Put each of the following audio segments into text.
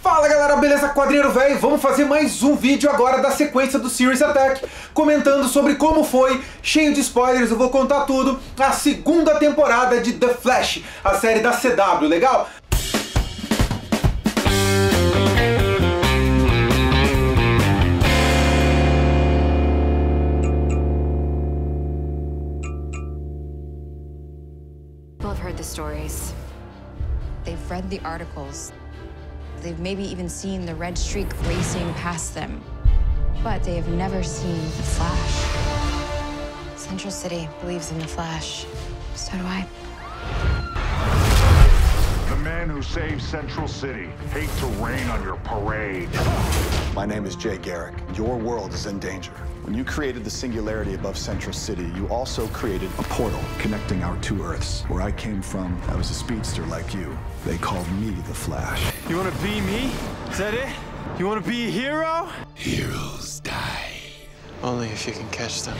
Fala galera, beleza? Quadrinheiro velho, vamos fazer mais um vídeo agora da sequência do Serious Attack, comentando sobre como foi, cheio de spoilers, eu vou contar tudo, a segunda temporada de The Flash, a série da CW, legal? People have heard the stories. They've read the articles. They've maybe even seen the red streak racing past them. But they have never seen the Flash. Central City believes in the Flash. So do I. The man who saved Central City. Hate to rain on your parade. My name is Jay Garrick. Your world is in danger. When you created the singularity above Central City, you also created a portal connecting our two Earths. Where I came from, I was a speedster like you. They called me the Flash. You wanna be me? Is that it? You wanna be a hero? Heroes die. Only if you can catch them.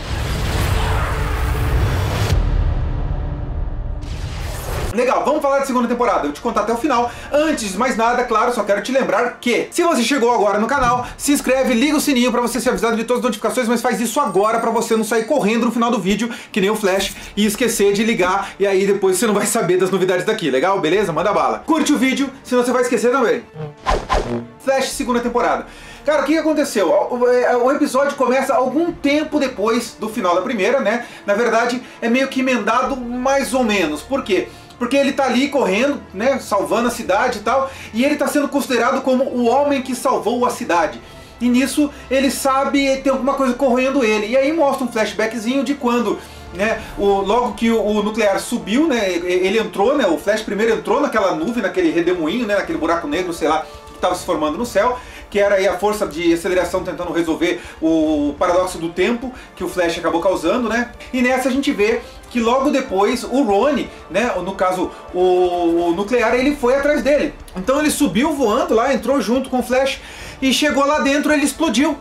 Legal, vamos falar da segunda temporada, eu vou te contar até o final. Antes de mais nada, claro, só quero te lembrar que se você chegou agora no canal, se inscreve, liga o sininho pra você ser avisado de todas as notificações, mas faz isso agora pra você não sair correndo no final do vídeo, que nem o Flash, e esquecer de ligar, e aí depois você não vai saber das novidades daqui, legal? Beleza? Manda bala. Curte o vídeo, senão você vai esquecer também. Flash, segunda temporada. Cara, o que aconteceu? O episódio começa algum tempo depois do final da primeira, né? Na verdade, é meio que emendado mais ou menos. Por quê? Porque ele tá ali correndo, né, salvando a cidade e tal, e ele tá sendo considerado como o homem que salvou a cidade. E nisso ele sabe, tem alguma coisa corroendo ele. E aí mostra um flashbackzinho de quando, né, logo que o nuclear subiu, né, ele entrou, né, o Flash primeiro entrou naquela nuvem, naquele redemoinho, né, naquele buraco negro, sei lá, que estava se formando no céu, que era aí a força de aceleração tentando resolver o paradoxo do tempo que o Flash acabou causando, né? E nessa a gente vê que logo depois o Rony, né, no caso o nuclear, ele foi atrás dele. Então ele subiu voando lá, entrou junto com o Flash e chegou lá dentro, ele explodiu.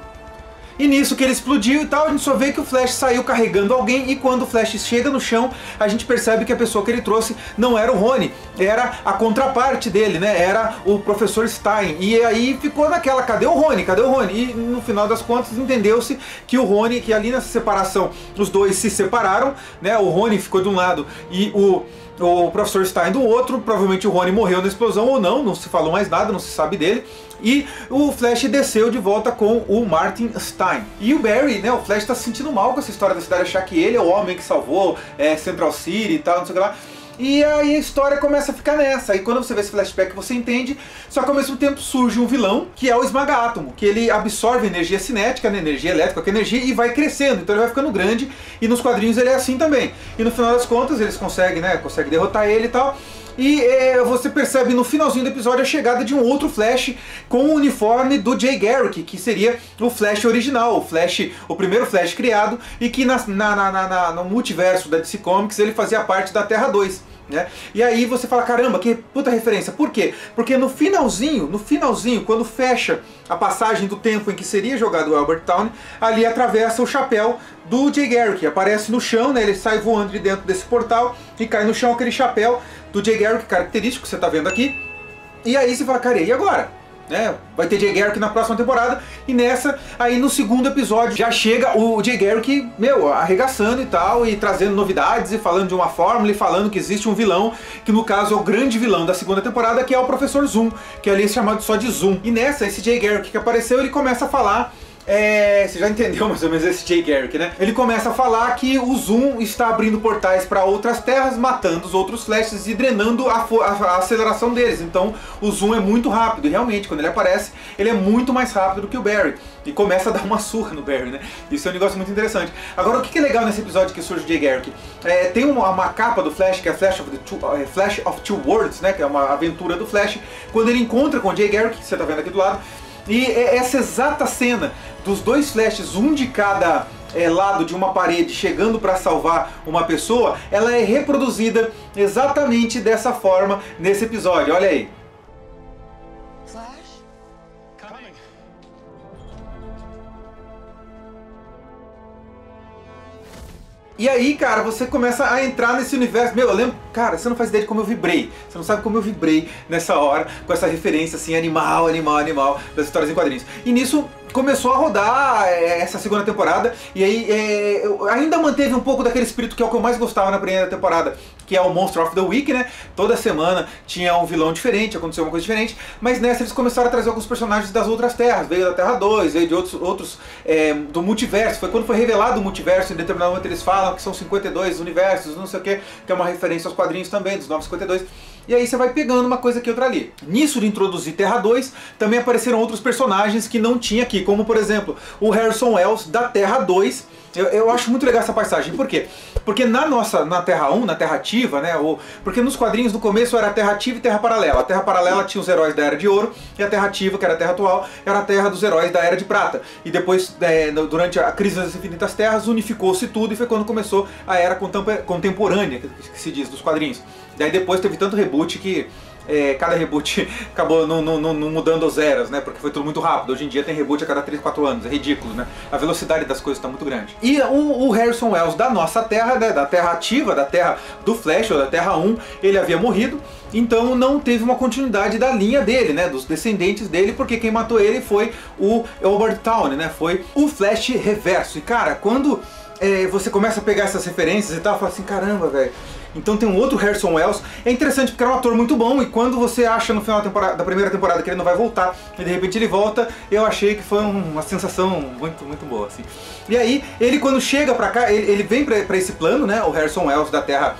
E nisso que ele explodiu e tal, a gente só vê que o Flash saiu carregando alguém, e quando o Flash chega no chão, a gente percebe que a pessoa que ele trouxe não era o Rony, era a contraparte dele, né? Era o Professor Stein. E aí ficou naquela, cadê o Rony? Cadê o Rony? E no final das contas entendeu-se que o Rony, que ali nessa separação, os dois se separaram, né? O Rony ficou de um lado e o Professor Stein do outro. Provavelmente o Rony morreu na explosão ou não, não se falou mais nada, não se sabe dele. E o Flash desceu de volta com o Martin Stein. E o Barry, né, o Flash está se sentindo mal com essa história da cidade, achar que ele é o homem que salvou Central City e tal, não sei o que lá. E aí a história começa a ficar nessa. Aí quando você vê esse flashback você entende. Só que ao mesmo tempo surge um vilão, que é o Esmaga-Átomo, que ele absorve energia cinética, né, energia elétrica, qualquer energia, e vai crescendo. Então ele vai ficando grande, e nos quadrinhos ele é assim também. E no final das contas eles conseguem, né, derrotar ele e tal. E você percebe no finalzinho do episódio a chegada de um outro Flash com o uniforme do Jay Garrick, que seria o Flash original, o primeiro Flash criado, e que no multiverso da DC Comics ele fazia parte da Terra 2. Né? E aí você fala, caramba, que puta referência. Por quê? Porque no finalzinho, quando fecha a passagem do tempo em que seria jogado o Albert Town, ali atravessa o chapéu do Jay Garrick, aparece no chão, né? Ele sai voando de dentro desse portal e cai no chão aquele chapéu do Jay Garrick, característico, que você tá vendo aqui. E aí você fala, cara, e agora? Né? Vai ter Jay Garrick na próxima temporada, e nessa, aí no segundo episódio, já chega o Jay Garrick, meu, arregaçando e tal, e trazendo novidades, e falando de uma fórmula, e falando que existe um vilão, que no caso é o grande vilão da segunda temporada, que é o Professor Zoom, que ali é chamado só de Zoom. E nessa, esse Jay Garrick que apareceu, ele começa a falar... você já entendeu mais ou menos esse Jay Garrick, né? Ele começa a falar que o Zoom está abrindo portais para outras terras, matando os outros Flashes e drenando a aceleração deles. Então o Zoom é muito rápido, e realmente quando ele aparece, ele é muito mais rápido do que o Barry. E começa a dar uma surra no Barry, né? Isso é um negócio muito interessante. Agora, o que é legal nesse episódio que surge o Jay Garrick? Tem uma capa do Flash, que é Flash of Two Worlds, né? Que é uma aventura do Flash, quando ele encontra com o Jay Garrick, que você está vendo aqui do lado. E essa exata cena dos dois Flashes, um de cada lado de uma parede, chegando para salvar uma pessoa, ela é reproduzida exatamente dessa forma nesse episódio. Olha aí. Flash? Coming. E aí, cara, você começa a entrar nesse universo. Meu, eu lembro, cara, você não faz ideia de como eu vibrei. Você não sabe como eu vibrei nessa hora, com essa referência assim, animal, das histórias em quadrinhos. E nisso começou a rodar essa segunda temporada, e aí ainda manteve um pouco daquele espírito que é o que eu mais gostava na primeira temporada, que é o Monster of the Week, né? Toda semana tinha um vilão diferente, aconteceu uma coisa diferente, mas nessa eles começaram a trazer alguns personagens das outras terras, veio da Terra 2, veio de outros do multiverso. Foi quando foi revelado o multiverso, em determinado momento eles falam que são 52 universos, não sei o que é uma referência aos quadrinhos também, dos 952. E aí você vai pegando uma coisa aqui, outra ali. Nisso de introduzir Terra 2, também apareceram outros personagens que não tinha aqui, como por exemplo, o Harrison Wells da Terra 2. Eu acho muito legal essa passagem. Por quê? Porque na Terra 1, na Terra Ativa, né? Porque nos quadrinhos no começo era Terra Ativa e Terra Paralela. A Terra Paralela tinha os heróis da Era de Ouro, e a Terra Ativa, que era a Terra atual, era a Terra dos heróis da Era de Prata. E depois, durante a Crise das Infinitas Terras, unificou-se tudo e foi quando começou a Era Contemporânea, que se diz, dos quadrinhos. Daí depois teve tanto reboot que cada reboot acabou não mudando as eras, né? Porque foi tudo muito rápido. Hoje em dia tem reboot a cada 3, 4 anos. É ridículo, né? A velocidade das coisas está muito grande. E o Harrison Wells da nossa Terra, né? Da Terra Ativa, da Terra do Flash, ou da Terra 1, ele havia morrido. Então não teve uma continuidade da linha dele, né? Dos descendentes dele, porque quem matou ele foi o Albert Town, né? Foi o Flash Reverso. E cara, quando você começa a pegar essas referências e tal, fala assim, caramba, velho. Então tem um outro Harrison Wells. É interessante porque é um ator muito bom, e quando você acha no final da primeira temporada que ele não vai voltar, e de repente ele volta, eu achei que foi uma sensação muito, muito boa, assim. E aí, ele quando chega pra cá, ele vem pra esse plano, né, o Harrison Wells da Terra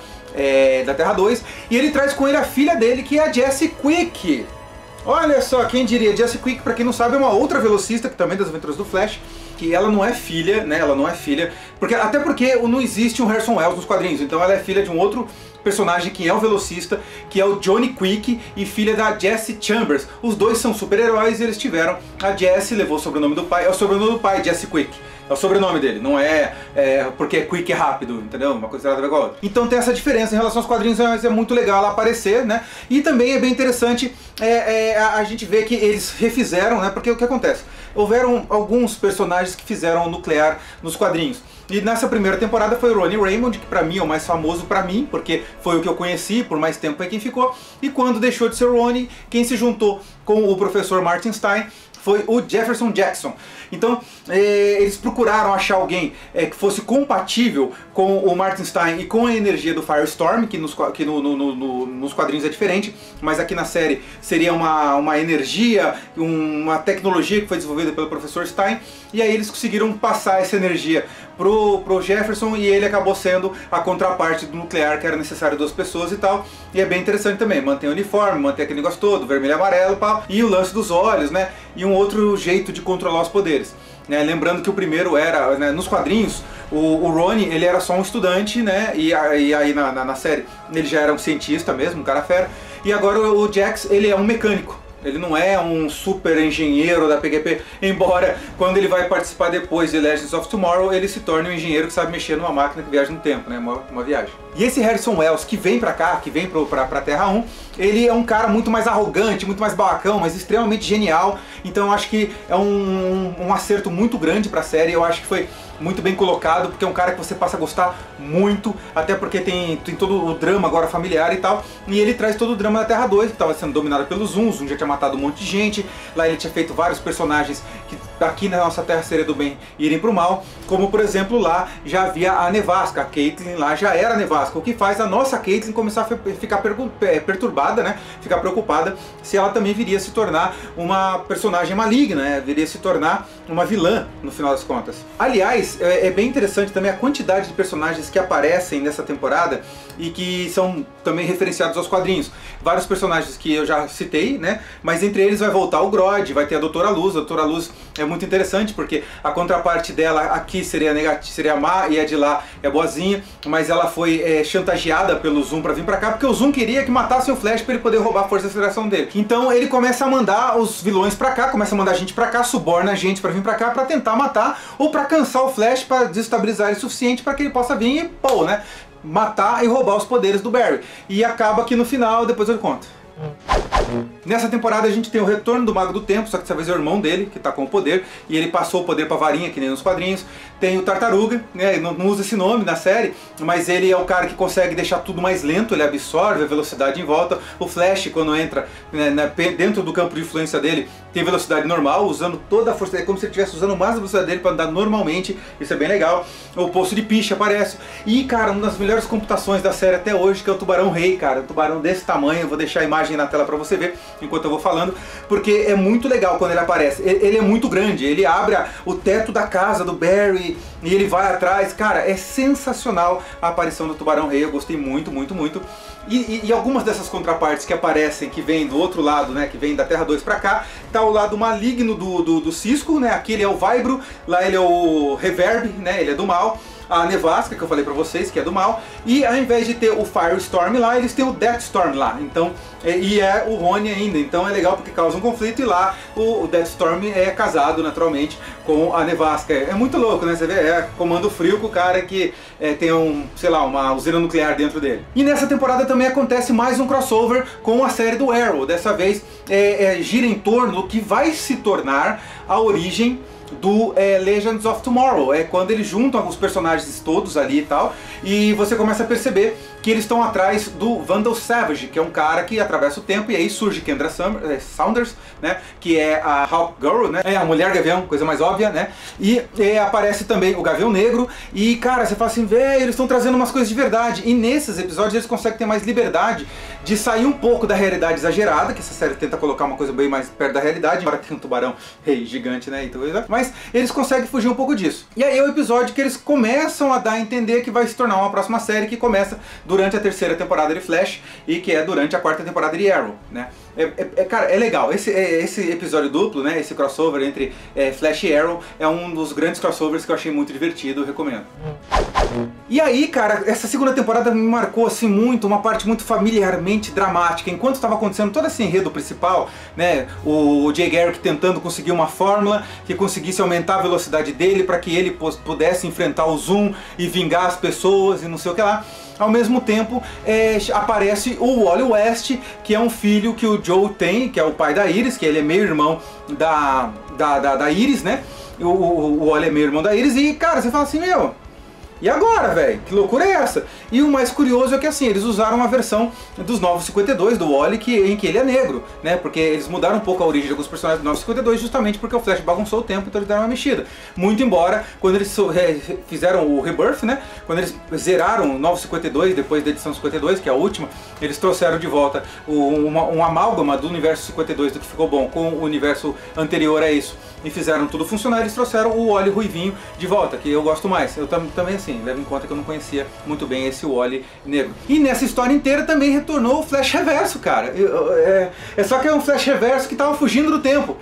2, e ele traz com ele a filha dele, que é a Jesse Quick. Olha só, quem diria, Jesse Quick, pra quem não sabe, é uma outra velocista, que também é das aventuras do Flash, que ela não é filha, né? Ela não é filha, até porque não existe um Harrison Wells nos quadrinhos, então ela é filha de um outro personagem que é o velocista, que é o Johnny Quick, e filha da Jessie Chambers. Os dois são super-heróis e eles tiveram, a Jessie levou o sobrenome do pai, é o sobrenome do pai, Jesse Quick. É o sobrenome dele, não porque Quick é rápido, entendeu? Uma coisa nada a ver com a outra. Então tem essa diferença em relação aos quadrinhos, mas é muito legal ela aparecer, né? E também é bem interessante a gente ver que eles refizeram, né? Porque o que acontece? Houveram alguns personagens que fizeram o nuclear nos quadrinhos. E nessa primeira temporada foi o Ronnie Raymond, que pra mim é o mais famoso pra mim, porque foi o que eu conheci, por mais tempo é quem ficou. E quando deixou de ser o Ronnie, quem se juntou com o professor Martin Stein foi o Jefferson Jackson. Então eles procuraram achar alguém que fosse compatível com o Martin Stein e com a energia do Firestorm, que nos quadrinhos é diferente, mas aqui na série seria uma energia, uma tecnologia que foi desenvolvida pelo professor Stein, e aí eles conseguiram passar essa energia pro Jefferson, e ele acabou sendo a contraparte do nuclear, que era necessário 2 pessoas e tal. E é bem interessante também, mantém o uniforme, mantém aquele negócio todo, vermelho e amarelo, pá, e o lance dos olhos, né, e um outro jeito de controlar os poderes. Lembrando que o primeiro era, né, nos quadrinhos, o Ronnie, ele era só um estudante, né, e aí na série ele já era um cientista mesmo, um cara fera, e agora o Jax, ele é um mecânico. Ele não é um super engenheiro da PQP, embora quando ele vai participar depois de Legends of Tomorrow, ele se torne um engenheiro que sabe mexer numa máquina que viaja no tempo, né? Uma viagem. E esse Harrison Wells que vem pra cá, que vem pra Terra 1, ele é um cara muito mais arrogante, muito mais babacão, mas extremamente genial. Então eu acho que é um acerto muito grande pra série. Eu acho que foi muito bem colocado, porque é um cara que você passa a gostar muito, até porque tem todo o drama agora familiar e tal, e ele traz todo o drama da Terra 2, que estava sendo dominada pelos Zoom já tinha matado um monte de gente, lá ele tinha feito vários personagens que aqui na nossa Terra seria do bem irem pro mal, como por exemplo lá já havia a Nevasca, a Caitlyn lá já era a Nevasca, o que faz a nossa Caitlyn começar a ficar perturbada, né, ficar preocupada se ela também viria a se tornar uma personagem maligna, né, viria a se tornar uma vilã no final das contas. Aliás, é bem interessante também a quantidade de personagens que aparecem nessa temporada e que são também referenciados aos quadrinhos. Vários personagens que eu já citei, né? Mas entre eles vai voltar o Grodd, vai ter a Doutora Luz. A Doutora Luz é muito interessante porque a contraparte dela aqui seria negativa, seria a má, e a de lá é boazinha, mas ela foi chantageada pelo Zoom pra vir pra cá, porque o Zoom queria que matasse o Flash pra ele poder roubar a força de aceleração dele. Então ele começa a mandar os vilões pra cá, começa a mandar gente pra cá, suborna a gente pra vir pra cá pra tentar matar, ou pra cansar o Flash, pra desestabilizar ele o suficiente pra que ele possa vir e, pô, né, matar e roubar os poderes do Barry. E acaba que no final, depois eu conto. Nessa temporada a gente tem o retorno do Mago do Tempo, só que dessa vez é o irmão dele que tá com o poder, e ele passou o poder pra varinha, que nem nos quadrinhos. tem o Tartaruga, né? Não usa esse nome na série, mas ele é o cara que consegue deixar tudo mais lento, ele absorve a velocidade em volta. O Flash, quando entra, né, dentro do campo de influência dele, tem velocidade normal, usando toda a força, é como se ele estivesse usando mais a velocidade dele para andar normalmente, isso é bem legal. O Poço de Piche aparece, e cara, uma das melhores computações da série até hoje, que é o Tubarão Rei, cara, um tubarão desse tamanho, eu vou deixar a imagem na tela para você ver, enquanto eu vou falando, porque é muito legal quando ele aparece. Ele é muito grande, ele abre o teto da casa do Barry, e ele vai atrás, cara, é sensacional a aparição do Tubarão Rei, eu gostei muito, muito, muito. E algumas dessas contrapartes que aparecem, que vêm do outro lado, né, que vem da Terra 2 pra cá, tá o lado maligno do Cisco, né, aqui ele é o Vibro, lá ele é o Reverb, né, ele é do mal. A Nevasca, que eu falei pra vocês, que é do mal, e ao invés de ter o Firestorm lá, eles têm o Deathstorm lá, então, e é o Rony ainda, então é legal porque causa um conflito, e lá o Deathstorm é casado, naturalmente, com a Nevasca. É muito louco, né, você vê, é comando frio com o cara que tem sei lá, uma usina nuclear dentro dele. E nessa temporada também acontece mais um crossover com a série do Arrow, dessa vez gira em torno do que vai se tornar a origem do Legends of Tomorrow, quando eles juntam os personagens todos ali e tal, e você começa a perceber que eles estão atrás do Vandal Savage, que é um cara que atravessa o tempo, e aí surge Kendra Saunders, né, que é a Hawk Girl, né, a Mulher Gavião, coisa mais óbvia, né, e aparece também o Gavião Negro, e cara, você fala assim, velho, eles estão trazendo umas coisas de verdade, e nesses episódios eles conseguem ter mais liberdade de sair um pouco da realidade exagerada, que essa série tenta colocar uma coisa bem mais perto da realidade, embora tenha um tubarão rei gigante, né, então, mas eles conseguem fugir um pouco disso. E aí é o episódio que eles começam a dar a entender que vai se tornar uma próxima série que começa durante a terceira temporada de Flash e que é durante a quarta temporada de Arrow, né? Cara, é legal. Esse episódio duplo, né? Esse crossover entre Flash e Arrow é um dos grandes crossovers que eu achei muito divertido, eu recomendo. E aí, cara, essa segunda temporada me marcou assim muito, uma parte muito familiarmente dramática. Enquanto estava acontecendo todo esse enredo principal, né? O Jay Garrick tentando conseguir uma fórmula que conseguisse aumentar a velocidade dele para que ele pudesse enfrentar o Zoom e vingar as pessoas e não sei o que lá. Ao mesmo tempo, aparece o Wally West, que é um filho que o Joe tem, que é o pai da Iris, que ele é meio irmão da Iris, né? O Wally é meio irmão da Iris, e cara, você fala assim, meu, e agora, velho? Que loucura é essa? E o mais curioso é que assim, eles usaram uma versão dos Novos 52 do Wally em que ele é negro, né? Porque eles mudaram um pouco a origem de alguns personagens dos Novos 52 justamente porque o Flash bagunçou o tempo, então eles deram uma mexida. Muito embora, quando eles fizeram o Rebirth, né? Quando eles zeraram o Novos 52, depois da edição 52, que é a última, eles trouxeram de volta um amálgama do universo 52, do que ficou bom, com o universo anterior a isso. E fizeram tudo funcionar, eles trouxeram o Wally ruivinho de volta, que eu gosto mais. Eu também assim, levo em conta que eu não conhecia muito bem esse Wally negro. E nessa história inteira também retornou o Flash Reverso, cara. Só que é um Flash Reverso que tava fugindo do tempo.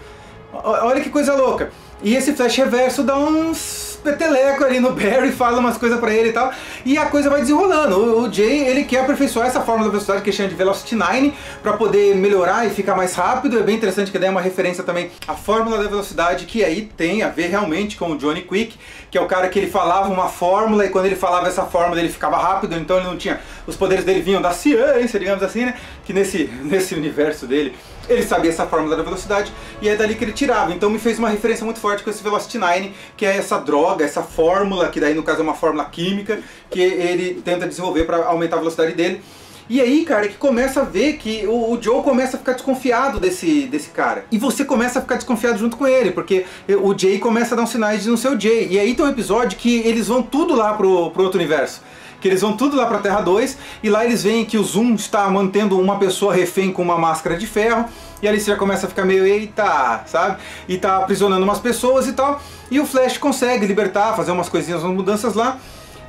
Olha que coisa louca. E esse Flash Reverso dá uns peteleco ali no Barry, fala umas coisas pra ele e tal, e a coisa vai desenrolando. O Jay, ele quer aperfeiçoar essa fórmula da velocidade que chama de Velocity 9 pra poder melhorar e ficar mais rápido. É bem interessante que daí é uma referência também à fórmula da velocidade, que aí tem a ver realmente com o Johnny Quick, que é o cara que ele falava uma fórmula e quando ele falava essa fórmula ele ficava rápido, então ele não tinha, os poderes dele vinham da ciência, digamos assim, né, que nesse universo dele ele sabia essa fórmula da velocidade e é dali que ele tirava. Então me fez uma referência muito forte com esse Velocity 9, que é essa droga, essa fórmula, que daí no caso é uma fórmula química, que ele tenta desenvolver para aumentar a velocidade dele. E aí, cara, que começa a ver que o Joe começa a ficar desconfiado desse cara. E você começa a ficar desconfiado junto com ele, porque o Jay começa a dar uns sinais de não ser o Jay. E aí tem um episódio que eles vão tudo lá pro outro universo. Que eles vão tudo lá pra Terra 2, e lá eles veem que o Zoom está mantendo uma pessoa refém com uma máscara de ferro, e ali você já começa a ficar meio, eita, sabe? E tá aprisionando umas pessoas e tal, e o Flash consegue libertar, fazer umas coisinhas, umas mudanças lá.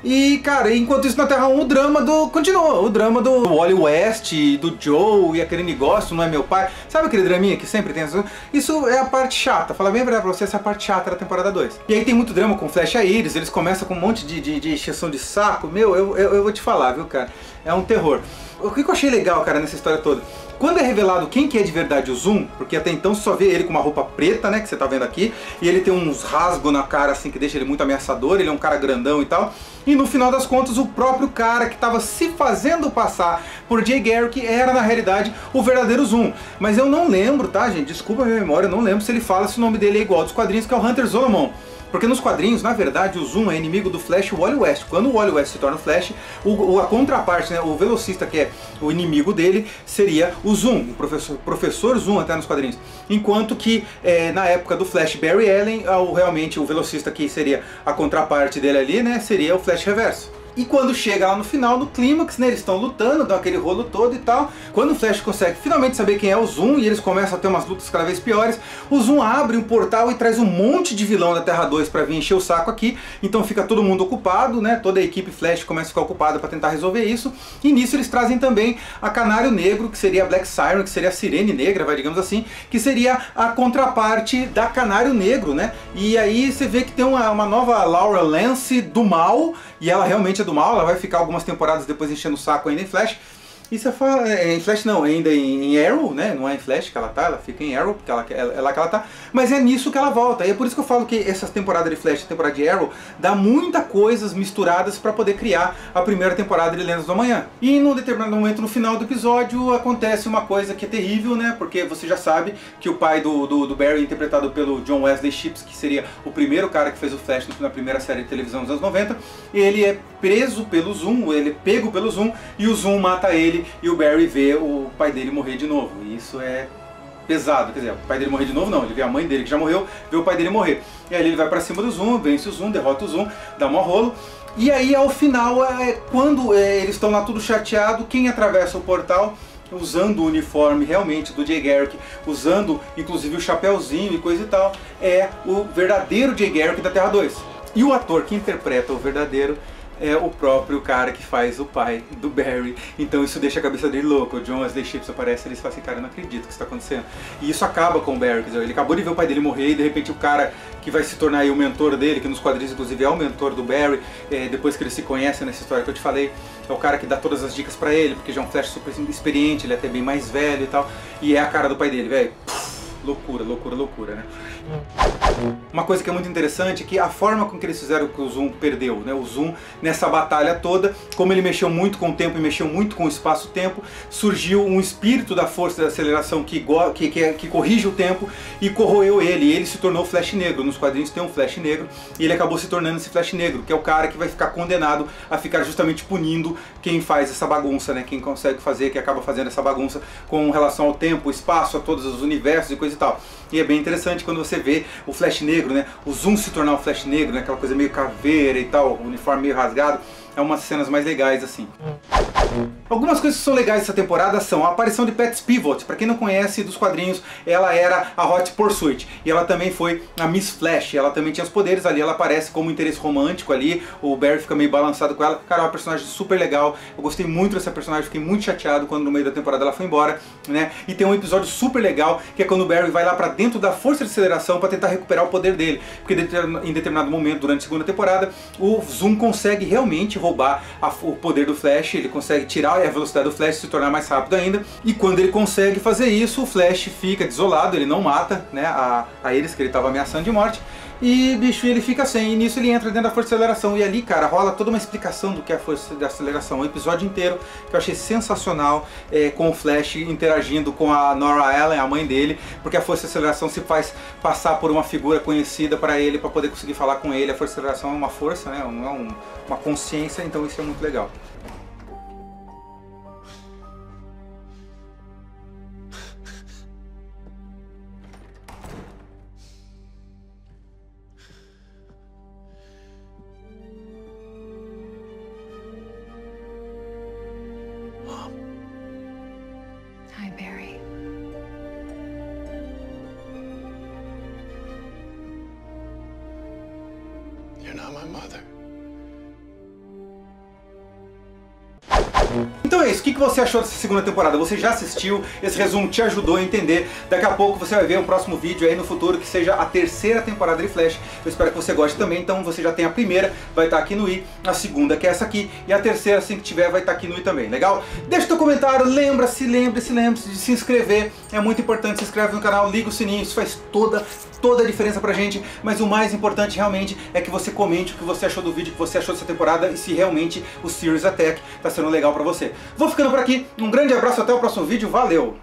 E, cara, enquanto isso na Terra 1 o drama continua. O drama do Wally West, do Joe e aquele negócio, não é meu pai. Sabe aquele draminha que sempre tem? Isso é a parte chata. Fala bem a verdade pra você, essa é a parte chata da temporada 2. E aí tem muito drama com Flash e Iris, eles começam com um monte de encheção de saco. Meu, eu vou te falar, viu, cara? É um terror. O que eu achei legal, cara, nessa história toda? Quando é revelado quem que é de verdade o Zoom, porque até então você só vê ele com uma roupa preta, né, que você tá vendo aqui, e ele tem uns rasgos na cara, assim, que deixa ele muito ameaçador, ele é um cara grandão e tal, e no final das contas o próprio cara que tava se fazendo passar por Jay Garrick era, na realidade, o verdadeiro Zoom. Mas eu não lembro, tá, gente, desculpa a minha memória, eu não lembro se ele fala se o nome dele é igual dos quadrinhos, que é o Hunter Zolomon. Porque nos quadrinhos, na verdade, o Zoom é inimigo do Flash e o Wally West. Quando o Wally West se torna o Flash, a contraparte, né, o velocista que é o inimigo dele, seria o Zoom, o professor Zoom até nos quadrinhos. Enquanto que na época do Flash Barry Allen, realmente o velocista que seria a contraparte dele ali, né, seria o Flash Reverso. E quando chega lá no final, no clímax, né, eles estão lutando, dão aquele rolo todo e tal. Quando o Flash consegue finalmente saber quem é o Zoom e eles começam a ter umas lutas cada vez piores, o Zoom abre um portal e traz um monte de vilão da Terra 2 pra vir encher o saco aqui. Então fica todo mundo ocupado, né? Toda a equipe Flash começa a ficar ocupada pra tentar resolver isso. E nisso eles trazem também a Canário Negro, que seria a Black Siren, que seria a Sirene Negra, vai, digamos assim, que seria a contraparte da Canário Negro, né? E aí você vê que tem uma nova Laura Lance do mal, e ela realmente é do mal, ela vai ficar algumas temporadas depois enchendo o saco ainda em Flash. E você fala, em Flash não, ainda em Arrow, né? Não é em Flash que ela tá, ela fica em Arrow, porque é lá que ela tá. Mas é nisso que ela volta. E é por isso que eu falo que essa temporada de Flash e a temporada de Arrow dá muita coisas misturadas para poder criar a primeira temporada de Lendas do Amanhã. E num determinado momento, no final do episódio, acontece uma coisa que é terrível, né? Porque você já sabe que o pai do Barry, interpretado pelo John Wesley Shipp, que seria o primeiro cara que fez o Flash na primeira série de televisão dos anos 90, ele é preso pelo Zoom, ele é pego pelo Zoom, e o Zoom mata ele, e o Barry vê o pai dele morrer de novo. E isso é pesado, quer dizer, o pai dele morrer de novo não, ele vê a mãe dele que já morreu, vê o pai dele morrer. E aí ele vai pra cima do Zoom, vence o Zoom, derrota o Zoom, dá um rolo. E aí ao final, quando eles estão lá tudo chateado, quem atravessa o portal usando o uniforme realmente do Jay Garrick, usando inclusive o chapéuzinho e coisa e tal, é o verdadeiro Jay Garrick da Terra 2. E o ator que interpreta o verdadeiro é o próprio cara que faz o pai do Barry. Então isso deixa a cabeça dele louca. O John Wesley Shipp aparece e ele fala assim, cara, eu não acredito que isso está acontecendo. E isso acaba com o Barry, quer dizer, ele acabou de ver o pai dele morrer e de repente o cara que vai se tornar aí o mentor dele, que nos quadrinhos inclusive é o mentor do Barry, depois que eles se conhecem nessa história que eu te falei, é o cara que dá todas as dicas pra ele, porque já é um Flash super experiente, ele é até bem mais velho e tal, e é a cara do pai dele, velho. Loucura, loucura, loucura, né? Uma coisa que é muito interessante é que a forma com que eles fizeram que o Zoom perdeu, né? O Zoom, nessa batalha toda, como ele mexeu muito com o tempo e mexeu muito com o espaço-tempo, surgiu um espírito da força da aceleração que corrige o tempo e corroeu ele. E ele se tornou Flash Negro. Nos quadrinhos tem um Flash Negro e ele acabou se tornando esse Flash Negro, que é o cara que vai ficar condenado a ficar justamente punindo quem faz essa bagunça, né? Quem consegue fazer, que acaba fazendo essa bagunça com relação ao tempo, o espaço, a todos os universos e coisa e tal. E é bem interessante quando você vê o Flash Negro, né? O Zoom se tornar o Flash Negro, né? Aquela coisa meio caveira e tal, o uniforme meio rasgado. É umas cenas mais legais assim. Algumas coisas que são legais dessa temporada são a aparição de Pat Pivot. Pra quem não conhece dos quadrinhos, ela era a Hot Pursuit. E ela também foi a Miss Flash. Ela também tinha os poderes ali, ela aparece como interesse romântico ali. O Barry fica meio balançado com ela. Cara, é uma personagem super legal. Eu gostei muito dessa personagem, fiquei muito chateado quando no meio da temporada ela foi embora, né? E tem um episódio super legal, que é quando o Barry vai lá pra dentro da força de aceleração pra tentar recuperar o poder dele. Porque em determinado momento, durante a segunda temporada, o Zoom consegue realmente roubar o poder do Flash, ele consegue tirar a velocidade do Flash, se tornar mais rápido ainda, e quando ele consegue fazer isso, o Flash fica desolado, ele não mata, né, a eles, que ele estava ameaçando de morte, e bicho, ele fica sem, e nisso ele entra dentro da força de aceleração, e ali, cara, rola toda uma explicação do que é a força de aceleração, um episódio inteiro que eu achei sensacional, com o Flash interagindo com a Nora Allen, a mãe dele, porque a força de aceleração se faz passar por uma figura conhecida para ele, para poder conseguir falar com ele. A força de aceleração é uma força, né, não é uma consciência, então isso é muito legal. Hi, Barry. You're not my mother. Então é isso, o que você achou dessa segunda temporada? Você já assistiu? Esse resumo te ajudou a entender? Daqui a pouco você vai ver um próximo vídeo aí no futuro que seja a terceira temporada de Flash. Eu espero que você goste também, então você já tem a primeira, vai estar aqui no i, a segunda que é essa aqui, e a terceira, assim que tiver, vai estar aqui no i também, legal? Deixa o teu comentário, lembre-se de se inscrever, é muito importante, se inscreve no canal, liga o sininho, isso faz toda a diferença pra gente, mas o mais importante realmente é que você comente o que você achou do vídeo, o que você achou dessa temporada e se realmente o Series Attack tá sendo legal pra você. Vou ficando por aqui, um grande abraço, até o próximo vídeo, valeu!